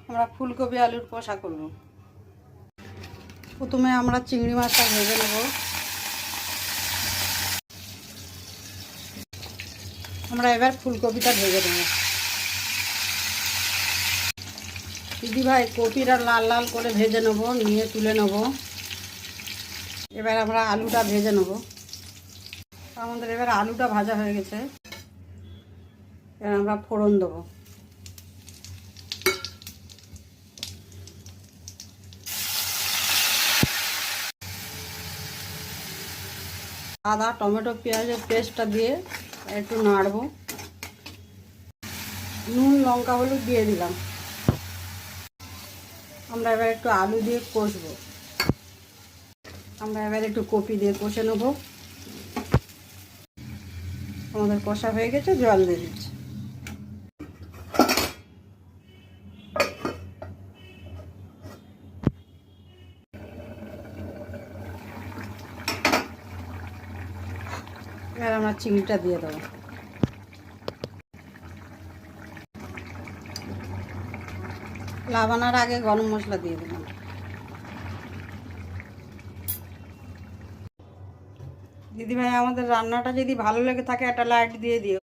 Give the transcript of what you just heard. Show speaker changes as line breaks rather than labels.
আমরা ফুলকপি আলুর কষা করব। প্রথমে আমরা চিংড়ি মাছটা ভেজে নেব। আমরা এবার ফুলকপিটা ভেজে নেব। দিদি ভাই কপিটা লাল লাল করে ভেজে নেব, নিয়ে তুলে নেব। এবার আমরা আলুটা ভেজে নেব। আমাদের এবার আলুটা ভাজা হয়ে গেছে। এবার আমরা ফোড়ন দেবো। আদা টমেটো পেঁয়াজের পেস্টটা দিয়ে একটু নাড়বো। নুন লঙ্কা হলুদ দিয়ে দিলাম। আমরা এবার একটু আলু দিয়ে কষবো। আমরা এবার একটু কপি দিয়ে কষে নেব। আমাদের কষা হয়ে গেছে, জল দিয়ে দিচ্ছি। এবার আমরা চিংড়িটা দিয়ে দেবো। লাবানোর আগে গরম মশলা দিয়ে দিলাম। দিদিভাই আমাদের রান্নাটা যদি ভালো লেগে থাকে একটা লাইক দিয়ে দিও।